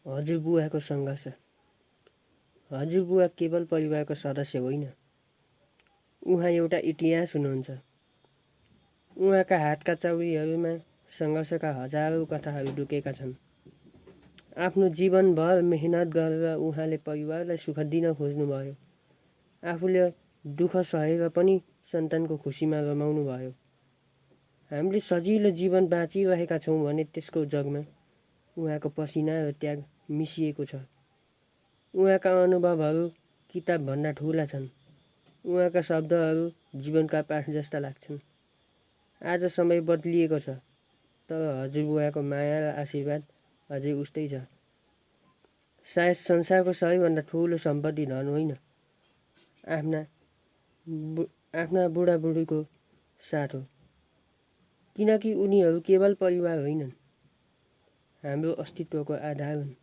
हजुरबुवाको सङ्घर्ष। हजुरबुवा केवल परिवारको सदस्य होइन, उहाँ एउटा इतिहास हुनुहुन्छ। उहाँका हातका चौरीहरूमा सङ्घर्षका हजारौँ कथाहरू लुकेका छन्। आफ्नो जीवनभर मेहनत गरेर उहाँले परिवारलाई सुख दिन खोज्नुभयो। आफूले दुःख सहेर पनि सन्तानको खुसीमा रमाउनु भयो। हामीले सजिलो जीवन बाँचिरहेका छौँ भने त्यसको जगमा उहाँको पसिना र त्याग मिसिएको छ। उहाँका अनुभवहरू किताबभन्दा ठुला छन्। उहाँका शब्दहरू जीवनका पाठ जस्ता लाग्छन्। आज समय बदलिएको छ, तर हजुरबुवाको माया र आशीर्वाद अझै उस्तै छ। सायद संसारको सबैभन्दा ठुलो सम्पत्ति धन होइन, आफ्ना बुढाबुढीको साथ हो। किनकि उनीहरू केवल परिवार होइनन्, हाम्रो अस्तित्वको आधार हुन्।